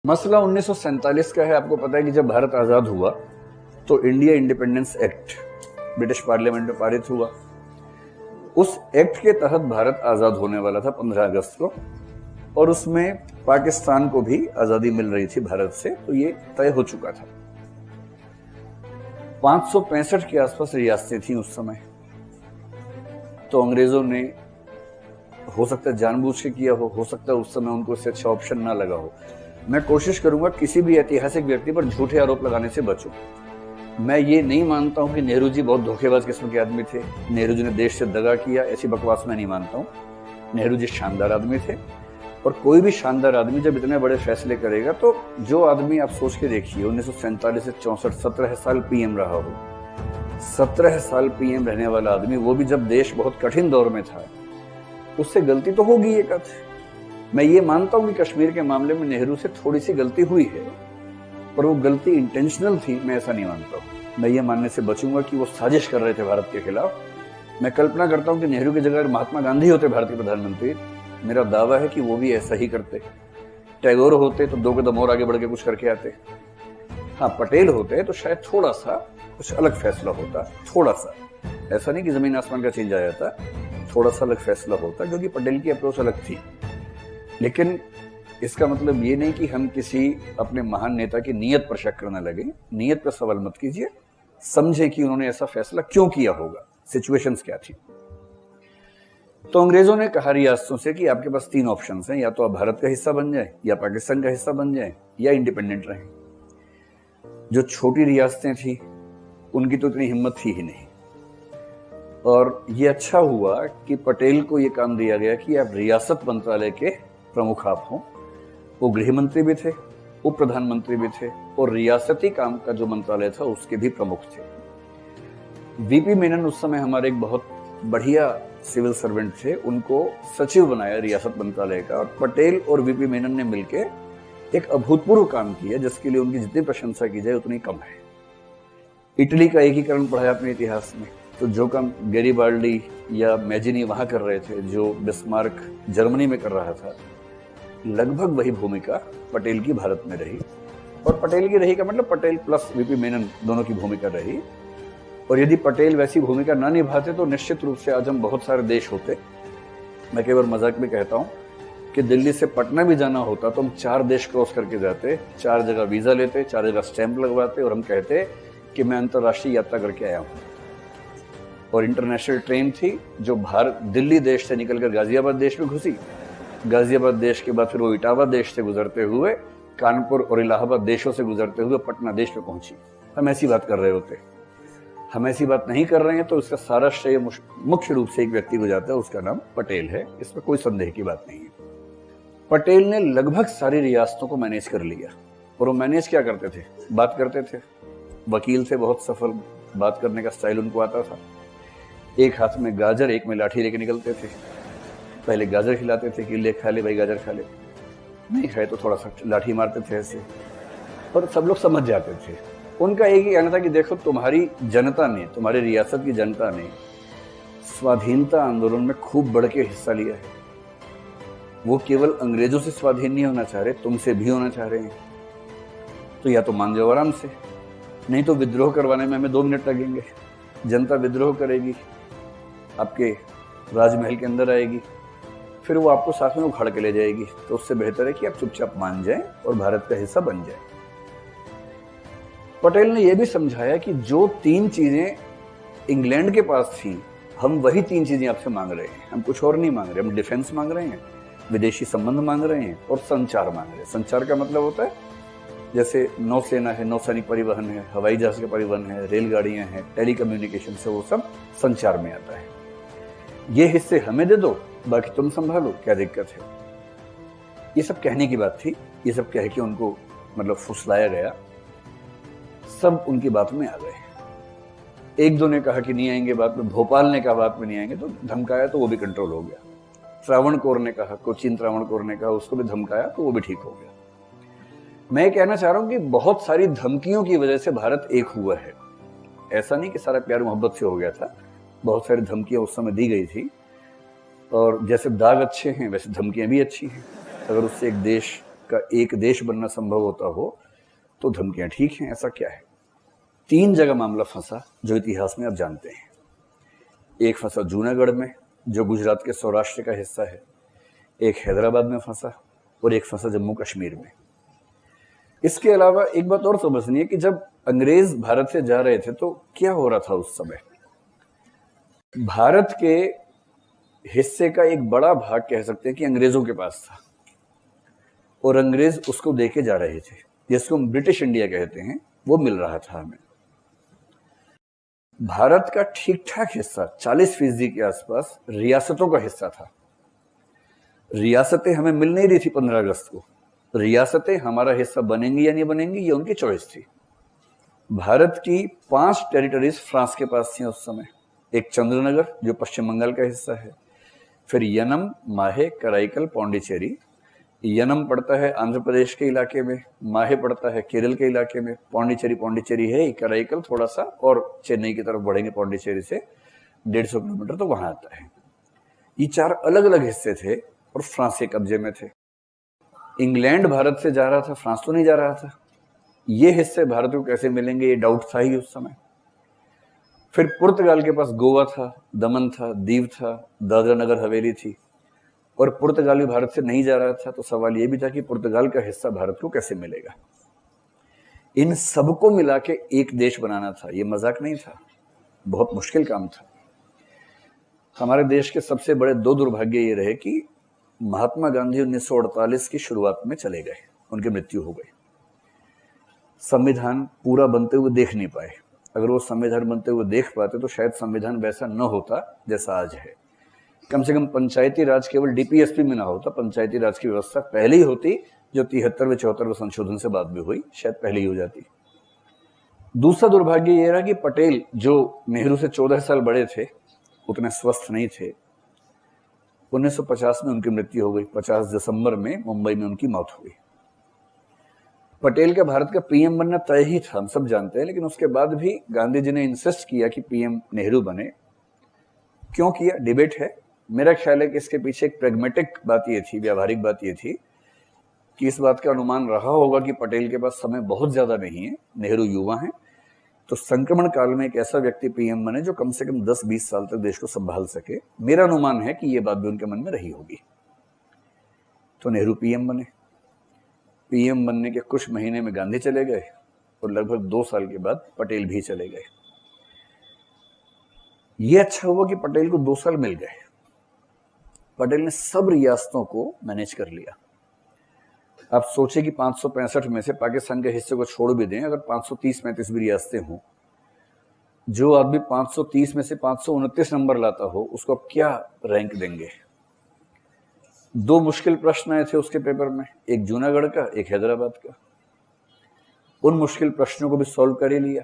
मसला 1947 का है। आपको पता है कि जब भारत आज़ाद हुआ तो India independence act British parliament में पारित हुआ। उस एक्ट के तहत भारत आज़ाद होने वाला था 15 अगस्त को, और उसमें पाकिस्तान को भी आज़ादी मिल रही थी भारत से, तो ये तय हो चुका था। 565 के आसपास रियासतें थी उस समय। तो अंग्रेजों ने, हो सकता है जानबूझ के किया हो सकता है उस समय उनको इससे अच्छा ऑप्शन ना लगा हो। मैं कोशिश करूंगा किसी भी ऐतिहासिक व्यक्ति पर झूठे आरोप लगाने से बचूं। मैं ये नहीं मानता हूं कि नेहरू जी बहुत धोखेबाज किस्म के आदमी थे, नेहरू जी ने देश से दगा किया, ऐसी बकवास मैं नहीं मानता हूं। नेहरू जी शानदार आदमी थे, और कोई भी शानदार आदमी जब इतने बड़े फैसले करेगा, तो जो आदमी आप सोच के देखिए 1947 से 64 17 साल पीएम रहा हो, 17 साल पीएम रहने वाला आदमी, वो भी जब देश बहुत कठिन दौर में था, उससे गलती तो होगी एक आध। मैं ये मानता हूं कि कश्मीर के मामले में नेहरू से थोड़ी सी गलती हुई है, पर वो गलती इंटेंशनल थी, मैं ऐसा नहीं मानता हूं। मैं ये मानने से बचूंगा कि वो साजिश कर रहे थे भारत के खिलाफ। मैं कल्पना करता हूं कि नेहरू की जगह महात्मा गांधी होते भारत के प्रधानमंत्री, मेरा दावा है कि वो भी ऐसा ही करते। टैगोर होते तो 2 कदम और आगे बढ़ के कुछ करके आते। हाँ, पटेल होते तो शायद थोड़ा सा कुछ अलग फैसला होता, थोड़ा सा, ऐसा नहीं कि जमीन आसमान का चेंज आ जाता, थोड़ा सा अलग फैसला होता, क्योंकि पटेल की अप्रोच अलग थी। लेकिन इसका मतलब ये नहीं कि हम किसी अपने महान नेता की नीयत पर शक करने लगे। नीयत पर सवाल मत कीजिए, समझे कि उन्होंने ऐसा फैसला क्यों किया होगा, सिचुएशंस क्या थी। तो अंग्रेजों ने कहा रियासतों से कि आपके पास 3 ऑप्शंस हैं, या तो आप भारत का हिस्सा बन जाए, या पाकिस्तान का हिस्सा बन जाए, या इंडिपेंडेंट रहें। जो छोटी रियासतें थी उनकी तो इतनी हिम्मत थी ही नहीं, और ये अच्छा हुआ कि पटेल को ये काम दिया गया कि आप रियासत मंत्रालय के प्रमुख आप हों। वो गृह मंत्री भी थे, उप प्रधानमंत्री भी थे, और रियासती काम का जो मंत्रालय था उसके भी प्रमुख थे। वीपी मेनन उस समय हमारे एक बहुत बढ़िया सिविल सर्वेंट थे, उनको सचिव बनाया रियासत मंत्रालय का, और पटेल और वीपी मेनन ने मिलकर एक अभूतपूर्व काम किया, जिसके लिए उनकी जितनी प्रशंसा की जाए उतनी कम है। इटली का एकीकरण पढ़ा अपने इतिहास में, तो जो काम गैरिबाल्डी या मैजिनी वहां कर रहे थे, जो बिस्मार्क जर्मनी में कर रहा था, लगभग वही भूमिका पटेल की भारत में रही। और पटेल की रही का मतलब पटेल प्लस वीपी मेनन दोनों की भूमिका रही। और यदि पटेल वैसी भूमिका ना निभाते तो निश्चित रूप से आज हम बहुत सारे देश होते। मैं केवल मजाक में कहता हूं कि दिल्ली से पटना भी जाना होता तो हम 4 देश क्रॉस करके जाते, 4 जगह वीजा लेते, 4 जगह स्टैंप लगवाते, और हम कहते कि मैं अंतर्राष्ट्रीय यात्रा करके आया हूं। और इंटरनेशनल ट्रेन थी जो भारत दिल्ली देश से निकलकर गाजियाबाद देश में घुसी, गाजियाबाद देश के बाद फिर वो इटावा देश से गुजरते हुए कानपुर और इलाहाबाद देशों से गुजरते हुए पटना देश में पहुंची। हम ऐसी बात कर रहे होते। हम ऐसी बात नहीं कर रहे हैं, तो इसका सारा श्रेय मुख्य रूप से एक व्यक्ति को जाता है, उसका नाम पटेल है। इसमें कोई संदेह की बात नहीं है। पटेल ने लगभग सारी रियासतों को मैनेज कर लिया। और वो मैनेज क्या करते थे? बात करते थे। वकील थे, बहुत सफल, बात करने का स्टाइल उनको आता था। एक हाथ में गाजर, एक में लाठी लेके निकलते थे। पहले गाजर खिलाते थे कि ले खा ले भाई, गाजर खा ले, नहीं खाए तो थोड़ा सा लाठी मारते थे ऐसे, और सब लोग समझ जाते थे। उनका एक ही कहना था कि देखो, तुम्हारी जनता ने, तुम्हारी रियासत की जनता ने स्वाधीनता आंदोलन में खूब बढ़ के हिस्सा लिया है। वो केवल अंग्रेजों से स्वाधीन नहीं होना चाह रहे, तुमसे भी होना चाह रहे हैं। तो या तो मान जाओ आराम से, नहीं तो विद्रोह करवाने में हमें 2 मिनट लगेंगे। जनता विद्रोह करेगी, आपके राजमहल के अंदर आएगी, फिर वो आपको साथ में उखाड़ के ले जाएगी। तो उससे बेहतर है कि आप चुपचाप मान जाएं और भारत का हिस्सा बन जाएं। पटेल ने यह भी समझाया कि जो 3 चीजें इंग्लैंड के पास थी, हम वही 3 चीजें आपसे मांग रहे हैं। हम कुछ और नहीं मांग रहे। हम डिफेंस मांग रहे हैं, विदेशी संबंध मांग रहे हैं, और संचार मांग रहे हैं। संचार का मतलब होता है जैसे नौसेना है, नौसैनिक परिवहन है, हवाई जहाज का परिवहन है, रेलगाड़ियां हैं, टेलीकम्युनिकेशन से, वो सब संचार में आता है। ये हिस्से हमें दे दो, बाकी तुम संभालो, क्या दिक्कत है। ये सब कहने की बात थी। ये सब कह के उनको मतलब फुसलाया गया। सब उनकी बात में आ गए। 1-2 ने कहा कि नहीं आएंगे बात में, भोपाल ने कहा बात में नहीं आएंगे, तो धमकाया तो वो भी कंट्रोल हो गया। त्रावणकोर ने कहा, कोचीन त्रावणकोर ने कहा, उसको भी धमकाया तो वो भी ठीक हो गया। मैं कहना चाह रहा हूं कि बहुत सारी धमकियों की वजह से भारत एक हुआ है। ऐसा नहीं कि सारा प्यार मोहब्बत से हो गया था। बहुत सारी धमकियां उस समय दी गई थी, और जैसे दाग अच्छे हैं वैसे धमकियां भी अच्छी हैं। अगर उससे एक देश का एक देश बनना संभव होता हो तो धमकियां ठीक हैं, ऐसा क्या है। 3 जगह मामला फंसा जो इतिहास में आप जानते हैं। एक फंसा जूनागढ़ में जो गुजरात के सौराष्ट्र का हिस्सा है, एक हैदराबाद में फंसा और एक फंसा जम्मू कश्मीर में। इसके अलावा एक बात और समझनी है कि जब अंग्रेज भारत से जा रहे थे तो क्या हो रहा था उस समय। भारत के हिस्से का एक बड़ा भाग कह सकते हैं कि अंग्रेजों के पास था और अंग्रेज उसको देके जा रहे थे, जिसको हम ब्रिटिश इंडिया कहते हैं, वो मिल रहा था हमें। भारत का ठीक ठाक हिस्सा 40% के आसपास रियासतों का हिस्सा था। रियासतें हमें मिल नहीं रही थी 15 अगस्त को। रियासतें हमारा हिस्सा बनेंगी या नहीं बनेंगी ये उनकी चॉइस थी। भारत की 5 टेरिटरीज फ्रांस के पास थी उस समय। एक चंद्रनगर जो पश्चिम बंगाल का हिस्सा है, फिर यनम, माहे, कराईकल, पौंडीचेरी। यनम पड़ता है आंध्र प्रदेश के इलाके में, माहे पड़ता है केरल के इलाके में, पौंडीचेरी है, कराईकल थोड़ा सा और चेन्नई की तरफ बढ़ेंगे पौंडीचेरी से 150 किलोमीटर तो वहां आता है। ये 4 अलग अलग हिस्से थे और फ्रांस के कब्जे में थे। इंग्लैंड भारत से जा रहा था, फ्रांस तो नहीं जा रहा था। ये हिस्से भारत को कैसे मिलेंगे ये डाउट था ही उस समय। फिर पुर्तगाल के पास गोवा था, दमन था, दीव था, दादरा नगर हवेली थी और पुर्तगाल भी भारत से नहीं जा रहा था। तो सवाल यह भी था कि पुर्तगाल का हिस्सा भारत को कैसे मिलेगा। इन सबको मिला के एक देश बनाना था, ये मजाक नहीं था, बहुत मुश्किल काम था। हमारे देश के सबसे बड़े 2 दुर्भाग्य ये रहे कि महात्मा गांधी 1948 की शुरुआत में चले गए, उनकी मृत्यु हो गई। संविधान पूरा बनते हुए देख नहीं पाए। अगर वो संविधान बनते हुए देख पाते तो शायद संविधान वैसा न होता जैसा आज है। कम से कम पंचायती राज केवल डीपीएसपी में ना होता, पंचायती राज की व्यवस्था पहले ही होती, जो 73वें 74वें संशोधन से बाद में हुई, शायद पहले ही हो जाती। दूसरा दुर्भाग्य यह रहा कि पटेल जो नेहरू से 14 साल बड़े थे उतने स्वस्थ नहीं थे। 1950 में उनकी मृत्यु हो गई। 50 दिसंबर में मुंबई में उनकी मौत हुई। पटेल का भारत का पीएम बनना तय ही था, हम सब जानते हैं, लेकिन उसके बाद भी गांधी जी ने इंसिस्ट किया कि पीएम नेहरू बने। क्यों किया, डिबेट है। मेरा ख्याल है कि इसके पीछे एक प्रैग्मेटिक बात ये थी, व्यावहारिक बात ये थी कि इस बात का अनुमान रहा होगा कि पटेल के पास समय बहुत ज्यादा नहीं है, नेहरू युवा हैं, तो संक्रमण काल में एक ऐसा व्यक्ति पीएम बने जो कम से कम 10-20 साल तक देश को संभाल सके। मेरा अनुमान है कि यह बात भी उनके मन में रही होगी। तो नेहरू पीएम बने। पीएम बनने के कुछ महीने में गांधी चले गए और लगभग 2 साल के बाद पटेल भी चले गए। यह अच्छा हुआ कि पटेल को 2 साल मिल गए। पटेल ने सब रियासतों को मैनेज कर लिया। आप सोचे कि 565 में से पाकिस्तान के हिस्से को छोड़ भी दें, अगर 530-35 भी रियासतें हों, जो आदमी 530 में से 529 नंबर लाता हो उसको आप क्या रैंक देंगे। 2 मुश्किल प्रश्न आए थे उसके पेपर में, एक जूनागढ़ का, एक हैदराबाद का। उन मुश्किल प्रश्नों को भी सॉल्व कर ही लिया।